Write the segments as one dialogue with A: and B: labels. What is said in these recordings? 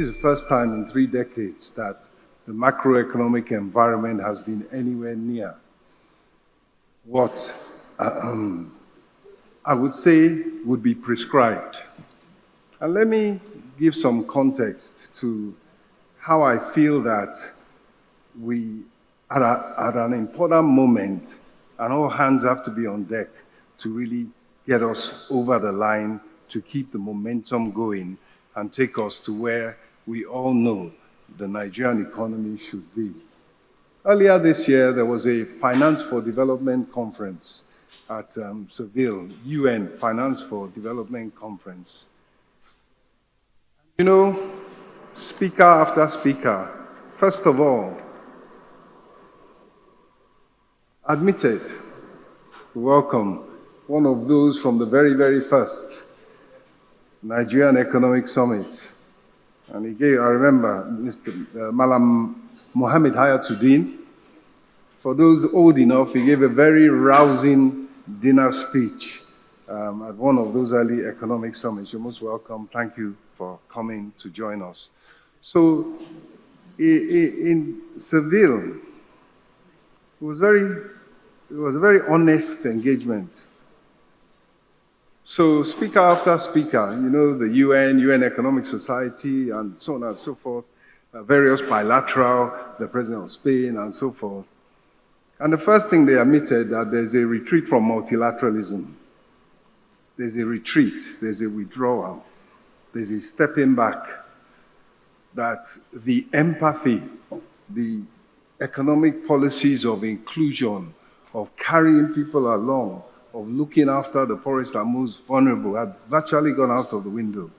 A: this is the first time in 3 decades that the macroeconomic environment has been anywhere near what I would say would be prescribed. And let me give some context to how I feel that we, at an important moment, and all hands have to be on deck to really get us over the line, to keep the momentum going and take us to where we all know the Nigerian economy should be. Earlier this year, there was a Finance for Development conference at Seville, UN Finance for Development conference. You know, speaker after speaker, first of all, admitted, welcome, one of those from the very, very first Nigerian Economic Summit. And he gave, I remember, Mr. Malam Mohammed Hayatuddin. For those old enough, he gave a very rousing dinner speech at one of those early economic summits. You're most welcome. Thank you for coming to join us. So in Seville, it was a very honest engagement. So speaker after speaker, you know, the UN Economic Society, and so on and so forth, various bilateral, the president of Spain, and so forth. And the first thing they admitted that there's a retreat from multilateralism. There's a retreat, there's a withdrawal, there's a stepping back, that the empathy, the economic policies of inclusion, of carrying people along, of looking after the poorest and most vulnerable had virtually gone out of the window.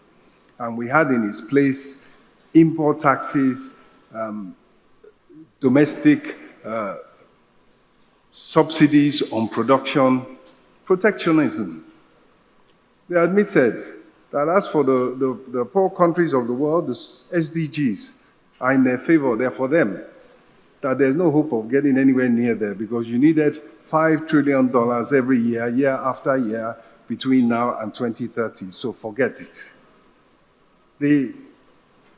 A: And we had in its place import taxes, domestic subsidies on production, protectionism. They admitted that as for the poor countries of the world, the SDGs are in their favor, they're for them. That there's no hope of getting anywhere near there because you needed $5 trillion every year, year after year, between now and 2030, so forget it. They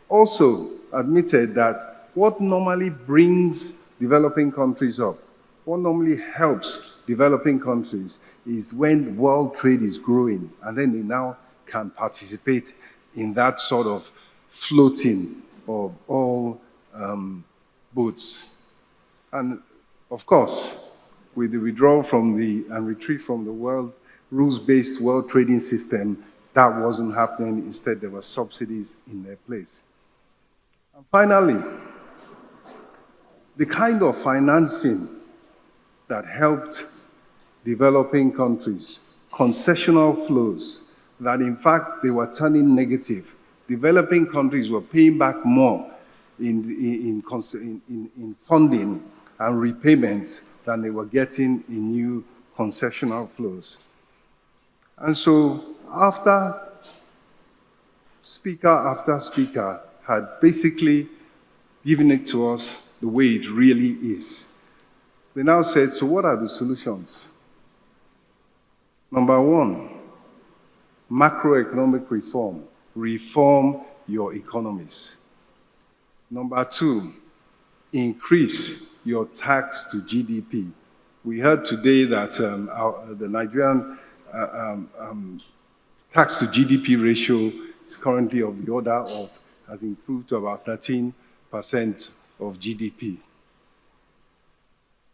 A: also admitted that what normally brings developing countries up, what normally helps developing countries is when world trade is growing, and then they now can participate in that sort of floating of all boats. And of course, with the withdrawal from and retreat from the world rules-based world trading system, that wasn't happening. Instead, there were subsidies in their place. And finally, the kind of financing that helped developing countries, concessional flows, that in fact they were turning negative. Developing countries were paying back more in funding and repayments than they were getting in new concessional flows. And so after speaker had basically given it to us the way it really is, they now said, so what are the solutions? Number one, macroeconomic reform. Reform your economies. Number two, increase your tax to GDP. We heard today that the Nigerian tax to GDP ratio is currently of the order of, has improved to about 13% of GDP.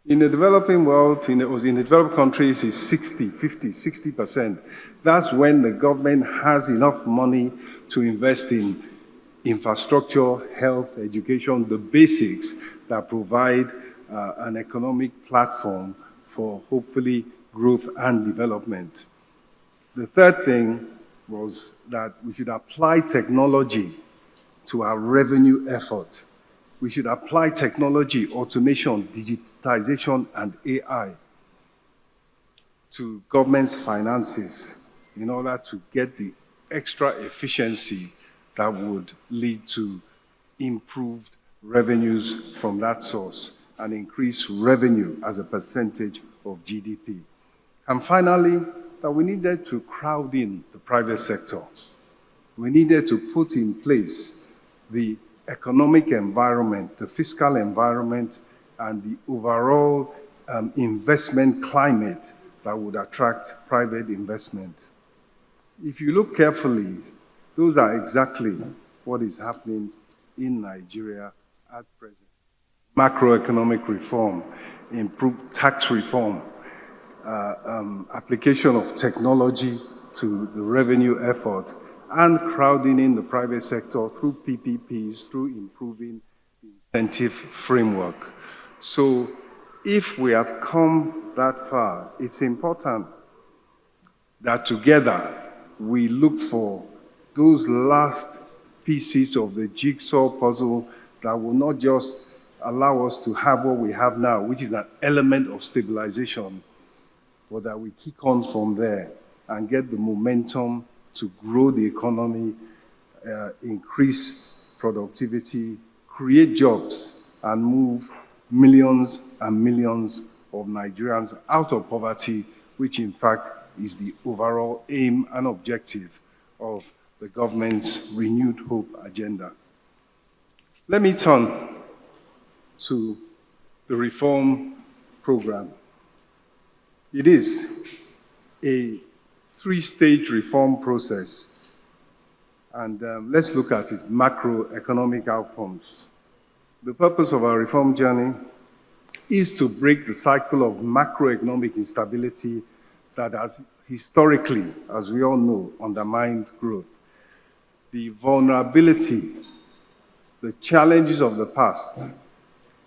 A: In the developing world, in the developed countries, it's 60%. That's when the government has enough money to invest in infrastructure, health, education, the basics that provide an economic platform for hopefully growth and development. The third thing was that we should apply technology to our revenue effort. We should apply technology, automation, digitization, and AI to government's finances in order to get the extra efficiency that would lead to improved revenues from that source and increase revenue as a percentage of GDP. And finally, that we needed to crowd in the private sector. We needed to put in place the economic environment, the fiscal environment, and the overall investment climate that would attract private investment. If you look carefully, those are exactly what is happening in Nigeria at present. Macroeconomic reform, improved tax reform, application of technology to the revenue effort, and crowding in the private sector through PPPs, through improving the incentive framework. So if we have come that far, it's important that together we look for those last pieces of the jigsaw puzzle that will not just allow us to have what we have now, which is an element of stabilization, but that we kick on from there and get the momentum to grow the economy, increase productivity, create jobs, and move millions and millions of Nigerians out of poverty, which in fact is the overall aim and objective of the government's renewed hope agenda. Let me turn to the reform program. It is a three-stage reform process, and let's look at its macroeconomic outcomes. The purpose of our reform journey is to break the cycle of macroeconomic instability that has historically, as we all know, undermined growth. The vulnerability, the challenges of the past,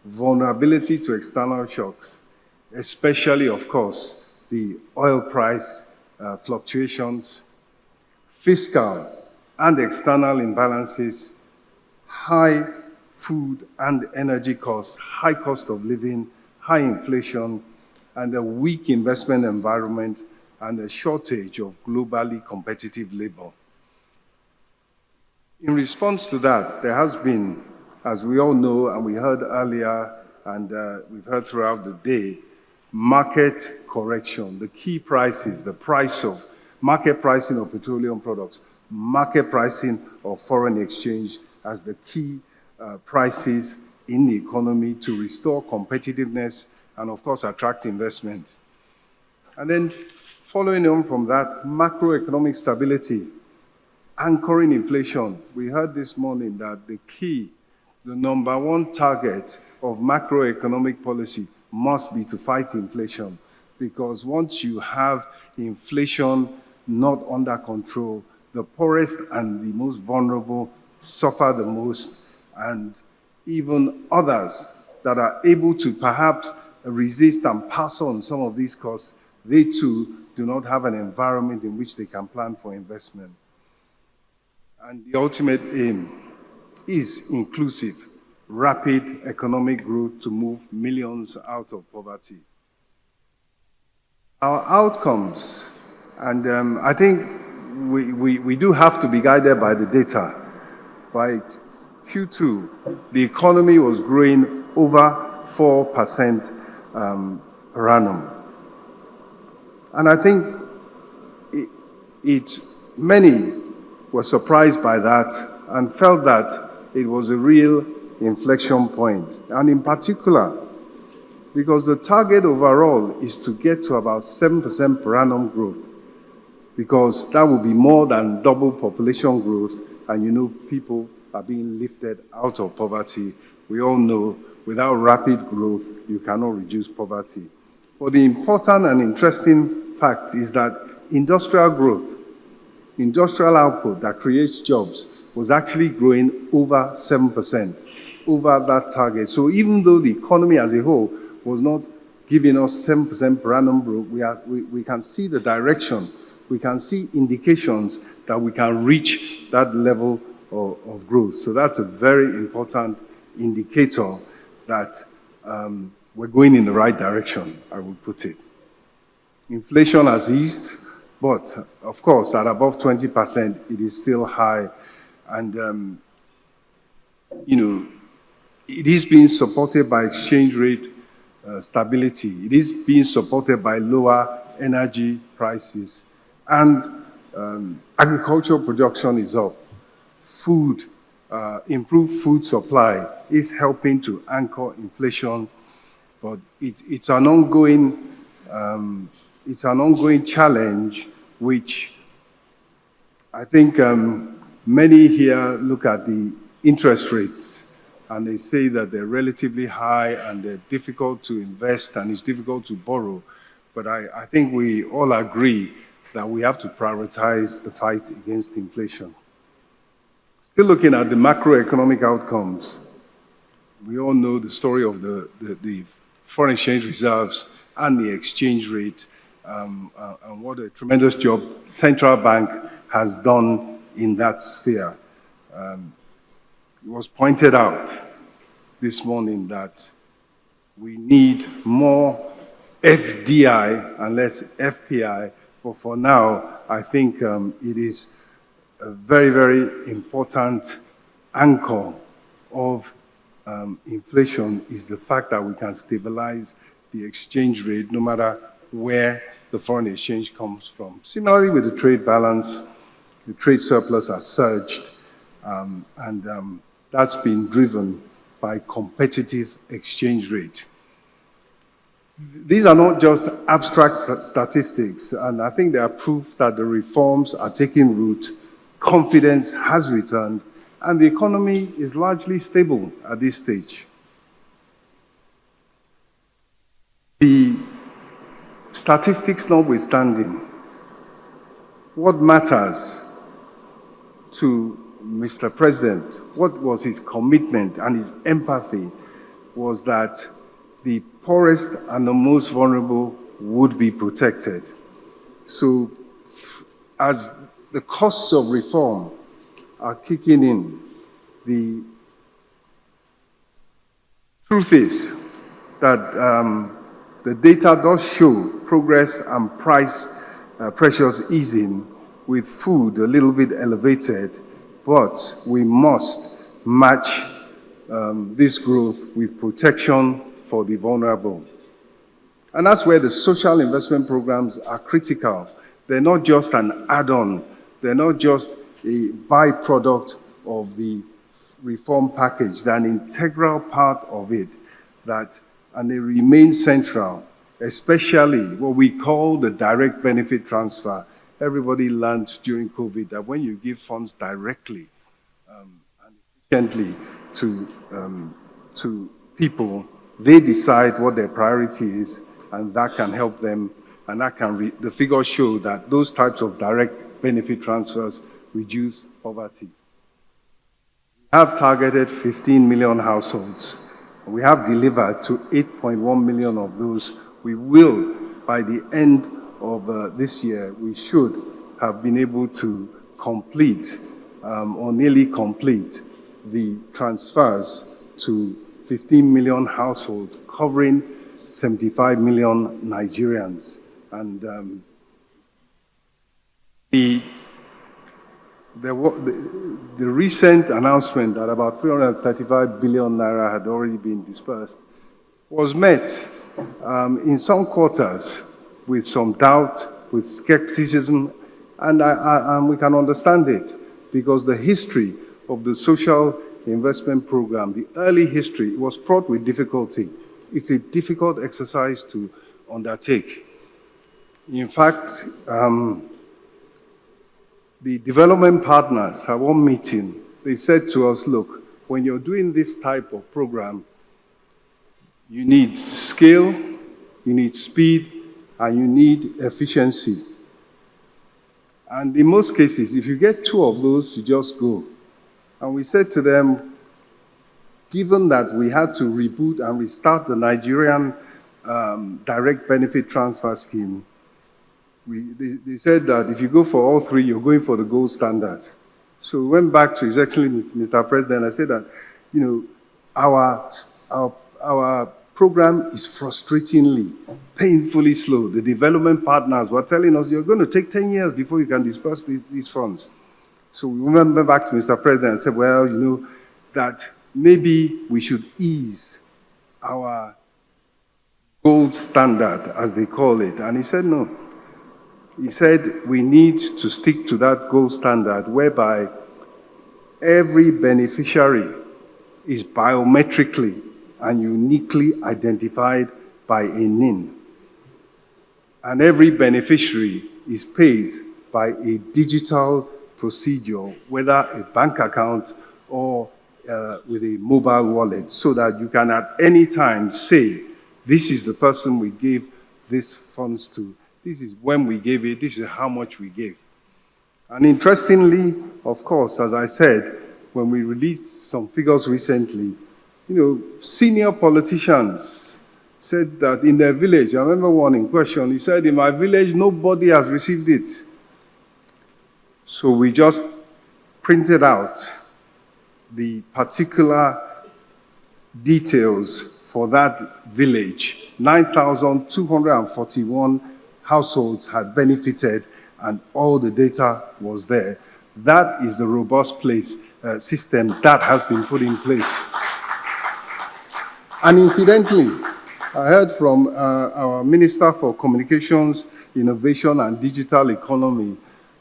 A: vulnerability to external shocks, especially, of course, the oil price fluctuations, fiscal and external imbalances, high food and energy costs, high cost of living, high inflation, and a weak investment environment, and a shortage of globally competitive labor. In response to that, there has been, as we all know, and we heard earlier, and we've heard throughout the day, market correction, the key prices, the price of market pricing of petroleum products, market pricing of foreign exchange as the key prices in the economy to restore competitiveness and, of course, attract investment. And then following on from that, macroeconomic stability, anchoring inflation. We heard this morning that the key, the number one target of macroeconomic policy must be to fight inflation, because once you have inflation not under control, the poorest and the most vulnerable suffer the most, and even others that are able to perhaps resist and pass on some of these costs, they too do not have an environment in which they can plan for investment. And the ultimate aim is inclusive, rapid economic growth to move millions out of poverty. Our outcomes, and I think we do have to be guided by the data. By Q2, the economy was growing over 4% per annum. And I think many were surprised by that and felt that it was a real inflection point. And in particular, because the target overall is to get to about 7% per annum growth, because that will be more than double population growth, and you know people are being lifted out of poverty. We all know without rapid growth, you cannot reduce poverty. But the important and interesting fact is that industrial growth, industrial output that creates jobs, was actually growing over 7% over that target. So even though the economy as a whole was not giving us 7% per annum growth, we can see the direction. We can see indications that we can reach that level of growth. So that's a very important indicator that we're going in the right direction, I would put it. Inflation has eased, but of course, at above 20%, it is still high. And, it is being supported by exchange rate stability. It is being supported by lower energy prices. And agricultural production is up. Food improved food supply is helping to anchor inflation, but it's an ongoing challenge, which I think many here look at the interest rates and they say that they're relatively high and they're difficult to invest and it's difficult to borrow. But I think we all agree that we have to prioritize the fight against inflation. Still looking at the macroeconomic outcomes, we all know the story of the foreign exchange reserves and the exchange rate, and what a tremendous job central bank has done in that sphere. It was pointed out this morning that we need more FDI and less FPI, but for now, I think it is a very, very important anchor of inflation is the fact that we can stabilize the exchange rate no matter where the foreign exchange comes from. Similarly with the trade balance, the trade surplus has surged, and that's been driven by competitive exchange rate. These are not just abstract statistics, and I think they are proof that the reforms are taking root, confidence has returned, and the economy is largely stable at this stage. The statistics notwithstanding, what matters to Mr. President, what was his commitment and his empathy was that the poorest and the most vulnerable would be protected. So as the costs of reform are kicking in, the truth is that the data does show progress and price pressures easing, with food a little bit elevated, but we must match this growth with protection for the vulnerable. And that's where the social investment programs are critical. They're not just an add-on. They're not just a byproduct of the reform package. They're an integral part of it, and they remain central, especially what we call the direct benefit transfer. Everybody learned during COVID that when you give funds directly and efficiently to people, they decide what their priority is, and that can help them, and the figures show that those types of direct benefit transfers reduce poverty. We have targeted 15 million households. We have delivered to 8.1 million of those. We will, by the end of this year, we should have been able to complete or nearly complete the transfers to 15 million households, covering 75 million Nigerians. And the recent announcement that about 335 billion naira had already been dispersed was met in some quarters with some doubt, with skepticism, and we can understand it because the history of the social investment program, the early history, was fraught with difficulty. It's a difficult exercise to undertake. In fact, the development partners at one meeting, they said to us, look, when you're doing this type of program, you need scale, you need speed, and you need efficiency. And in most cases, if you get two of those, you just go. And we said to them, given that we had to reboot and restart the Nigerian direct benefit transfer scheme, they said that if you go for all three, you're going for the gold standard. So we went back to His Excellency Mr. President. I said that, our program is frustratingly, painfully slow. The development partners were telling us, you're going to take 10 years before you can disperse these funds. So we went back to Mr. President and said, well, that maybe we should ease our gold standard, as they call it. And he said, no. He said, we need to stick to that gold standard whereby Every beneficiary is biometrically and uniquely identified by a NIN. And every beneficiary is paid by a digital procedure, whether a bank account or with a mobile wallet, so that you can at any time say, this is the person we gave these funds to, this is when we gave it, this is how much we gave. And interestingly, of course, as I said, when we released some figures recently, senior politicians said that in their village, I remember one in question, he said, in my village, nobody has received it. So we just printed out the particular details for that village. 9,241 households had benefited, and all the data was there. That is the robust system that has been put in place. And incidentally, I heard from our Minister for Communications, Innovation and Digital Economy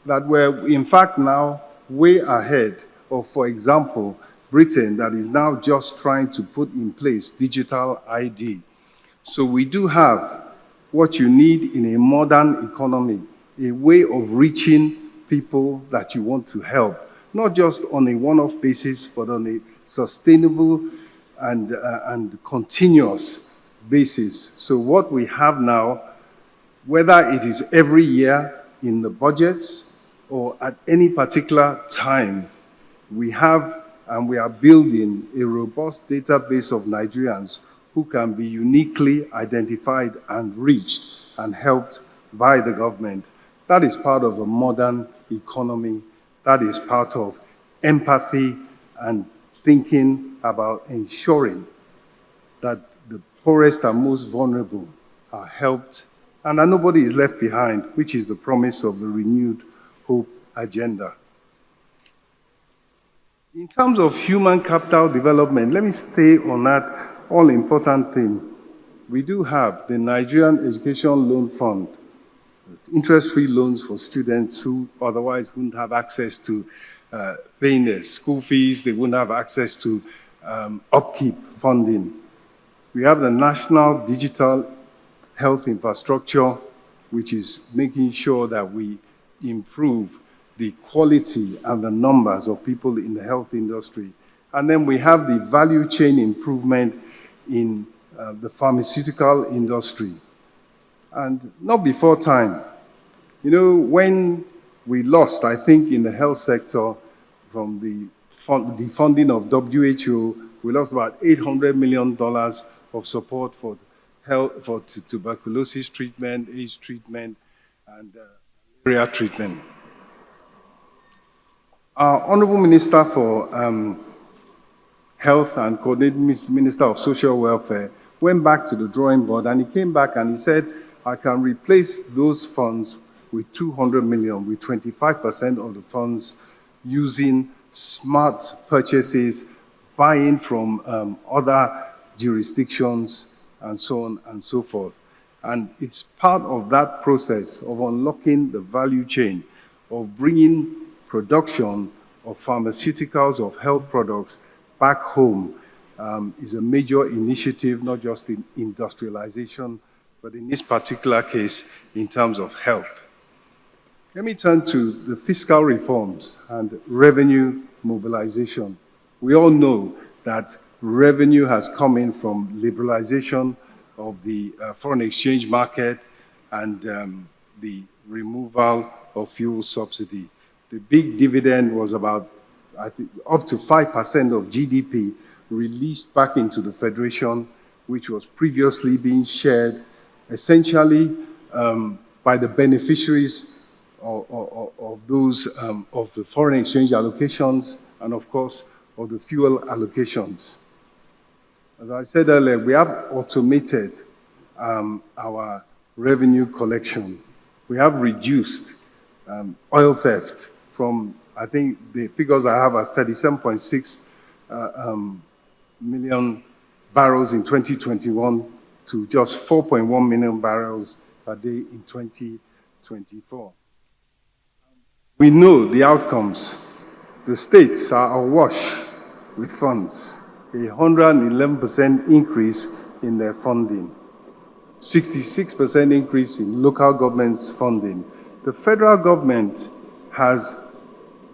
A: that we're in fact now way ahead of, for example, Britain, that is now just trying to put in place digital ID. So we do have what you need in a modern economy, a way of reaching people that you want to help, not just on a one-off basis, but on a sustainable and continuous basis. So what we have now, whether it is every year in the budgets or at any particular time, we have and we are building a robust database of Nigerians who can be uniquely identified and reached and helped by the government. That is part of a modern economy. That is part of empathy and thinking about ensuring that the poorest and most vulnerable are helped and that nobody is left behind, which is the promise of the renewed hope agenda. In terms of human capital development, let me stay on that all-important thing. We do have the Nigerian Education Loan Fund, interest-free loans for students who otherwise wouldn't have access to paying their school fees, they wouldn't have access to upkeep funding. We have the National Digital Health Infrastructure, which is making sure that we improve the quality and the numbers of people in the health industry. And then we have the value chain improvement in the pharmaceutical industry. And not before time. When we lost, I think, in the health sector from the funding of WHO, we lost about $800 million of support for health, for tuberculosis treatment, AIDS treatment, and malaria treatment. Our Honorable Minister for Health and Coordinating Minister of Social Welfare went back to the drawing board, and he came back and he said, I can replace those funds with 200 million, with 25% of the funds using smart purchases, buying from other jurisdictions, and so on and so forth. And it's part of that process of unlocking the value chain, of bringing production of pharmaceuticals, of health products back home, is a major initiative, not just in industrialization, but in this particular case, in terms of health. Let me turn to the fiscal reforms and revenue mobilization. We all know that revenue has come in from liberalization of the foreign exchange market and the removal of fuel subsidy. The big dividend was about, I think, up to 5% of GDP released back into the Federation, which was previously being shared essentially by the beneficiaries of those, of the foreign exchange allocations and, of course, of the fuel allocations. As I said earlier, we have automated our revenue collection. We have reduced oil theft from, I think the figures I have are 37.6 million barrels in 2021 to just 4.1 million barrels per day in 2024. We know the outcomes. The states are awash with funds, a 111% increase in their funding, 66% increase in local government's funding. The federal government has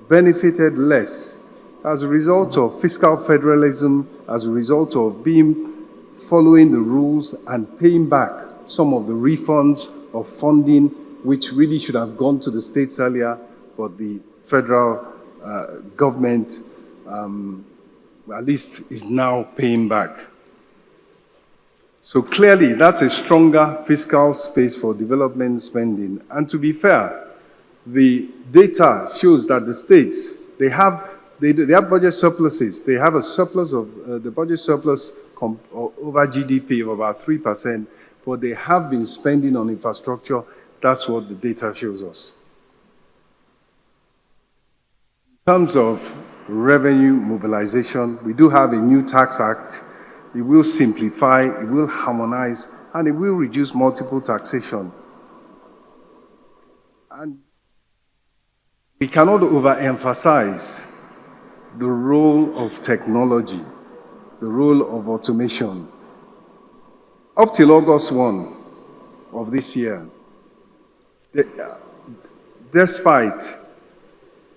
A: benefited less as a result of fiscal federalism, as a result of following the rules and paying back some of the refunds of funding which really should have gone to the states earlier, but the federal government at least is now paying back. So clearly, that's a stronger fiscal space for development spending. And to be fair, the data shows that the states, they have budget surpluses. They have a surplus of, the budget surplus over GDP of about 3%, but they have been spending on infrastructure. That's what the data shows us. In terms of revenue mobilization, we do have a new tax act. It will simplify, it will harmonize, and it will reduce multiple taxation. And we cannot overemphasize the role of technology, the role of automation. Up till August 1 of this year, despite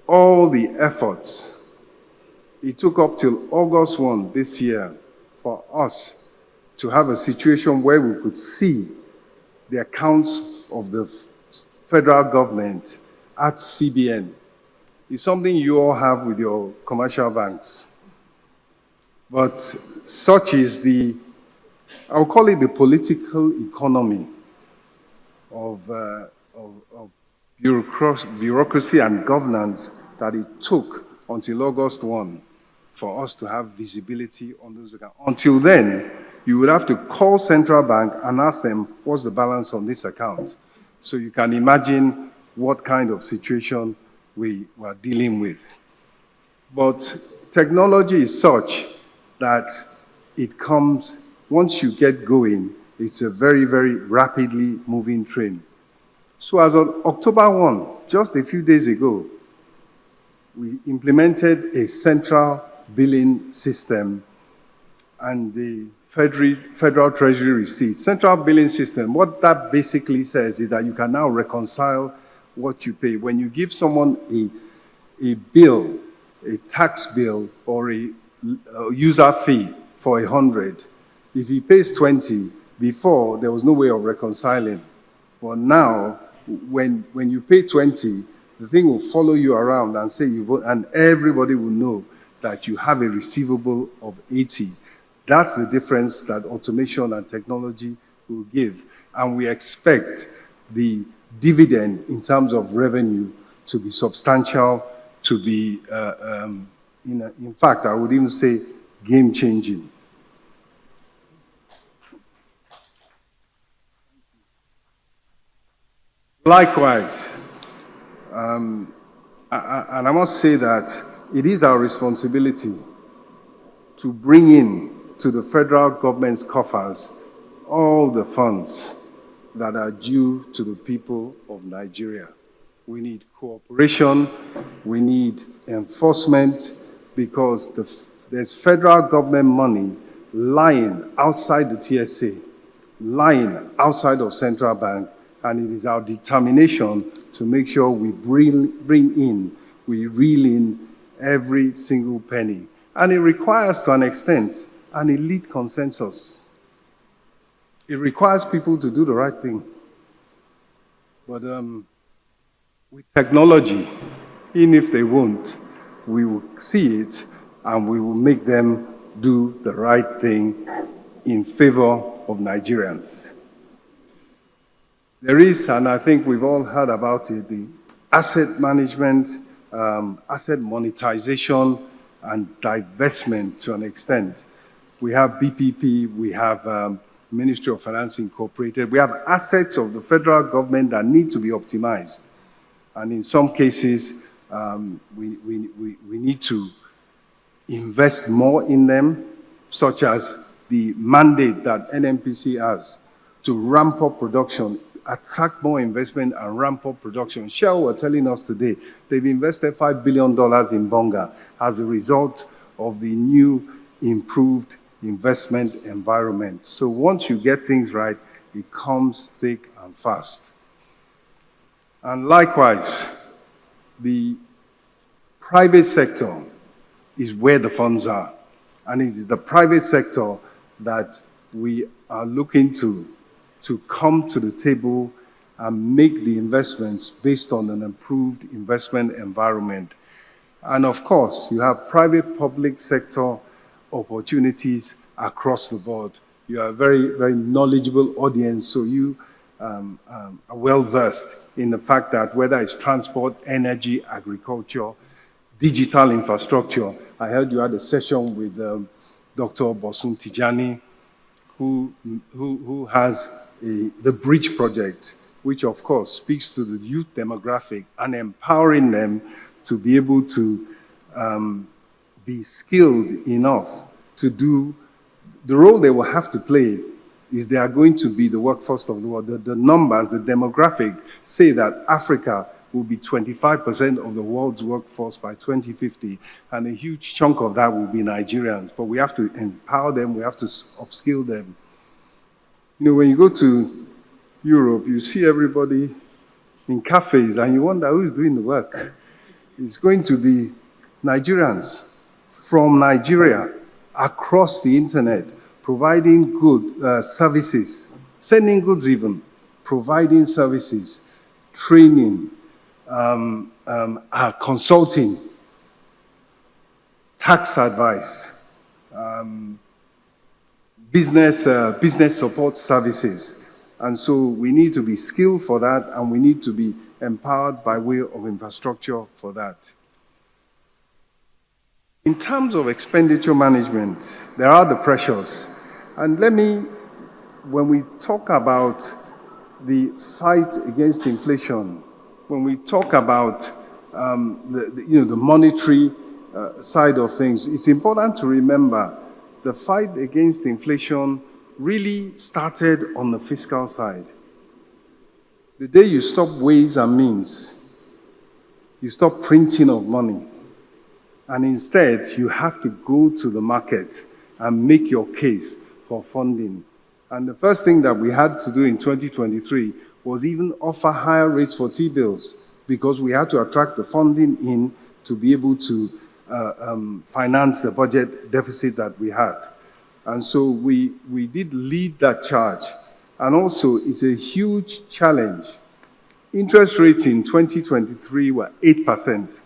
A: all the efforts, it took up till August 1 this year for us to have a situation where we could see the accounts of the federal government at CBN. It's something you all have with your commercial banks. But such is the, I'll call it the political economy of bureaucracy and governance that it took until August 1 for us to have visibility on those accounts. Until then, you would have to call central bank and ask them, what's the balance on this account? So you can imagine what kind of situation we were dealing with. But technology is such that it comes, once you get going, it's a very, very rapidly moving train. So as of October 1, just a few days ago, we implemented a central billing system and the Federal Treasury receipt. Central billing system, what that basically says is that you can now reconcile what you pay. When you give someone a bill, a tax bill, or a user fee for 100, if he pays 20, before there was no way of reconciling. But now, when you pay 20, the thing will follow you around and say you vote, and everybody will know that you have a receivable of 80. That's the difference that automation and technology will give. And we expect the dividend in terms of revenue to be substantial, to be, in fact, I would even say game-changing. Likewise, and I must say that it is our responsibility to bring in to the federal government's coffers all the funds that are due to the people of Nigeria. We need cooperation, we need enforcement, because there's federal government money lying outside the TSA, lying outside of central bank, and it is our determination to make sure we we reel in every single penny. And it requires, to an extent, an elite consensus. It requires people to do the right thing. But with technology, even if they won't, we will see it and we will make them do the right thing in favor of Nigerians. There is, and I think we've all heard about it, the asset management, asset monetization, and divestment to an extent. We have BPP, we have Ministry of Finance Incorporated. We have assets of the federal government that need to be optimized. And in some cases, we need to invest more in them, such as the mandate that NNPC has to ramp up production. attract more investment and ramp up production. Shell were telling us today they've invested $5 billion in Bonga as a result of the new improved investment environment. So once you get things right, it comes thick and fast. And likewise, the private sector is where the funds are. And it is the private sector that we are looking to come to the table and make the investments based on an improved investment environment. And of course, you have private-public sector opportunities across the board. You are a very, very knowledgeable audience, so you are well-versed in the fact that whether it's transport, energy, agriculture, digital infrastructure. I heard you had a session with Dr. Bosun Tijani, who has the Bridge Project, which of course speaks to the youth demographic and empowering them to be able to be skilled enough to do the role they will have to play. Is they are going to be the workforce of the world. The numbers, the demographic say that Africa will be 25% of the world's workforce by 2050, and a huge chunk of that will be Nigerians. But we have to empower them, we have to upskill them. You know, when you go to Europe, you see everybody in cafes, and you wonder who's doing the work. It's going to be Nigerians from Nigeria across the internet, providing good services, sending goods even, providing services, training, consulting, tax advice, business support services. And so we need to be skilled for that, and we need to be empowered by way of infrastructure for that. In terms of expenditure management, there are the pressures. And when we talk about the fight against inflation, when we talk about the monetary side of things, it's important to remember the fight against inflation really started on the fiscal side. The day you stop ways and means, you stop printing of money, and instead you have to go to the market and make your case for funding. And the first thing that we had to do in 2023 was even offer higher rates for T-bills, because we had to attract the funding in to be able to finance the budget deficit that we had. And so we did lead that charge. And also, it's a huge challenge. Interest rates in 2023 were 8%.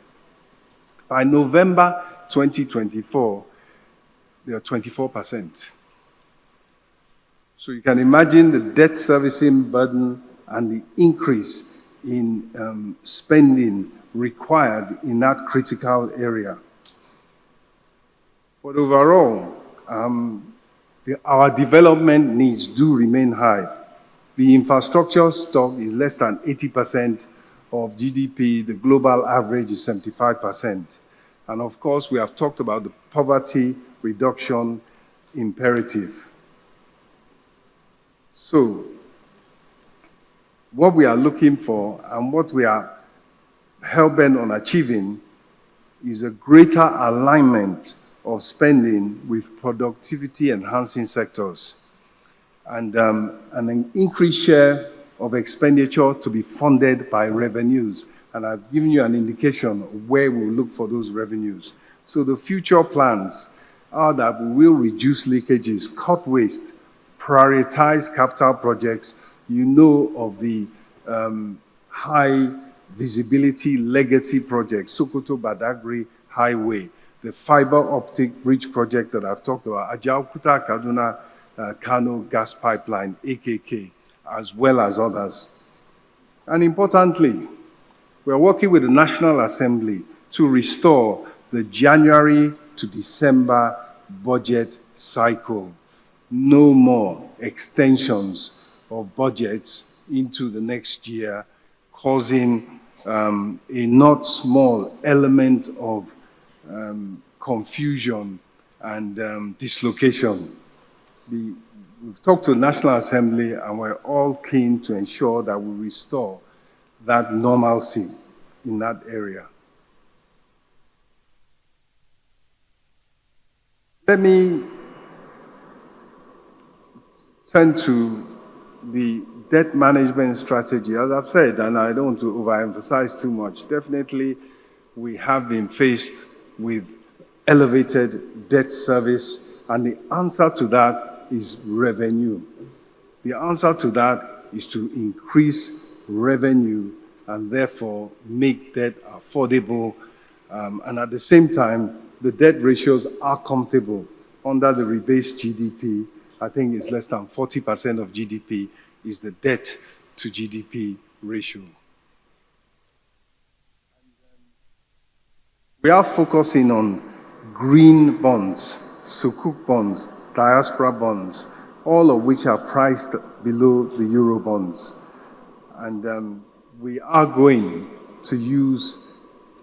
A: By November 2024, they are 24%. So you can imagine the debt servicing burden and the increase in spending required in that critical area. But overall, our development needs do remain high. The infrastructure stock is less than 80% of GDP. The global average is 75%. And of course, we have talked about the poverty reduction imperative. So, what we are looking for and what we are hell-bent on achieving is a greater alignment of spending with productivity-enhancing sectors, and an increased share of expenditure to be funded by revenues. And I've given you an indication of where we'll look for those revenues. So the future plans are that we will reduce leakages, cut waste, prioritize capital projects. You know of the high visibility legacy projects, Sokoto Badagry Highway, the fiber optic bridge project that I've talked about, Ajaokuta Kaduna Kano gas pipeline, AKK, as well as others. And importantly, we're working with the National Assembly to restore the January to December budget cycle. No more extensions of budgets into the next year, causing a not small element of confusion and dislocation. we've talked to the National Assembly, and we're all keen to ensure that we restore that normalcy in that area. Let me turn to the debt management strategy. As I've said, and I don't want to overemphasize too much, definitely we have been faced with elevated debt service, and the answer to that is revenue. The answer to that is to increase revenue and therefore make debt affordable. And at the same time, the debt ratios are comfortable. Under the rebased GDP, I think it's less than 40% of GDP is the debt to GDP ratio. We are focusing on green bonds, sukuk bonds, diaspora bonds, all of which are priced below the euro bonds. And we are going to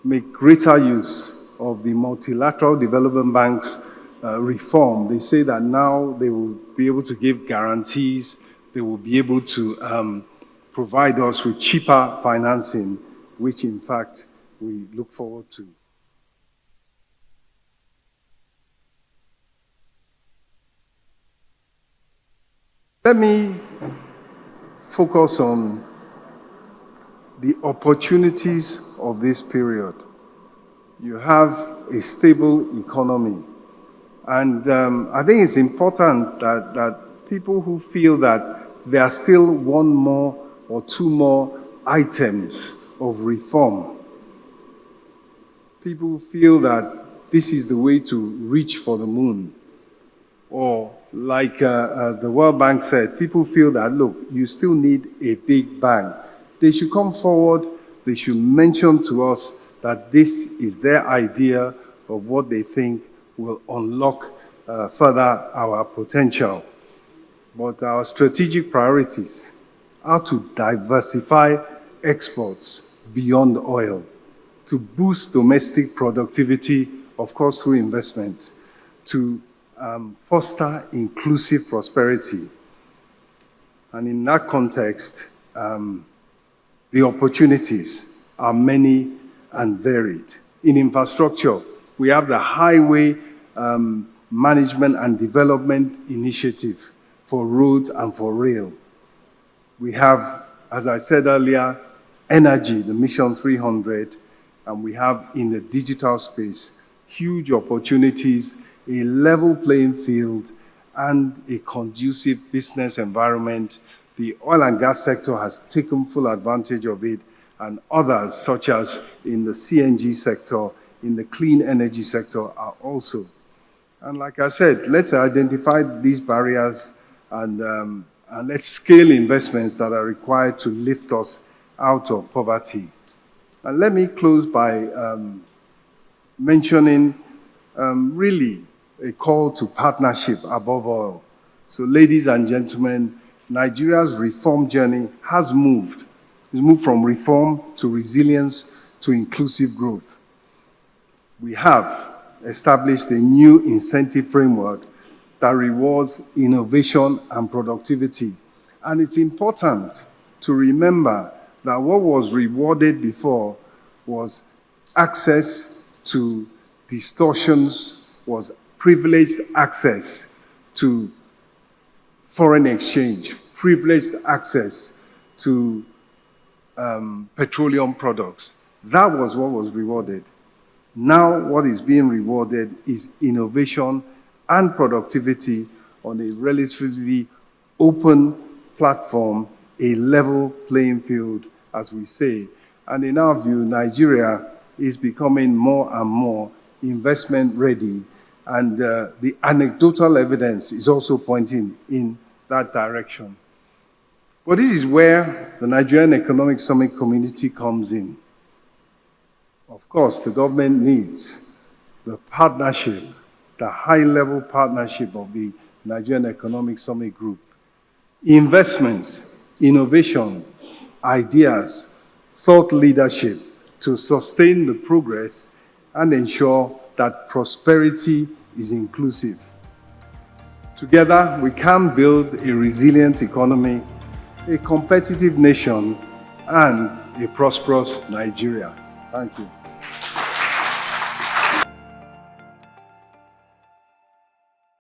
A: make greater use of the multilateral development banks reform. They say that now they will be able to give guarantees, they will be able to provide us with cheaper financing, which in fact we look forward to. Let me focus on the opportunities of this period. You have a stable economy. And I think it's important that people who feel that there are still one more or two more items of reform, people who feel that this is the way to reach for the moon, or like the World Bank said, people feel that, look, you still need a big bang. They should come forward, they should mention to us that this is their idea of what they think will unlock further our potential. But our strategic priorities are to diversify exports beyond oil, to boost domestic productivity, of course through investment, to foster inclusive prosperity. And in that context, the opportunities are many and varied. In infrastructure, we have the Highway Management and Development Initiative for roads and for rail. We have, as I said earlier, energy, the Mission 300, and we have in the digital space huge opportunities, a level playing field, and a conducive business environment. The oil and gas sector has taken full advantage of it, and others, such as in the CNG sector, in the clean energy sector, are also. And like I said, let's identify these barriers and let's scale investments that are required to lift us out of poverty. And let me close by mentioning really a call to partnership above all. So ladies and gentlemen, Nigeria's reform journey has moved. It's moved from reform to resilience to inclusive growth. We have established a new incentive framework that rewards innovation and productivity. And it's important to remember that what was rewarded before was access to distortions, was privileged access to foreign exchange, privileged access to petroleum products. That was what was rewarded. Now what is being rewarded is innovation and productivity on a relatively open platform, a level playing field, as we say. And in our view, Nigeria is becoming more and more investment ready, and the anecdotal evidence is also pointing in that direction. But this is where the Nigerian Economic Summit community comes in. Of course, the government needs the partnership, the high-level partnership of the Nigerian Economic Summit Group. Investments, innovation, ideas, thought leadership to sustain the progress and ensure that prosperity is inclusive. Together, we can build a resilient economy, a competitive nation, and a prosperous Nigeria. Thank you.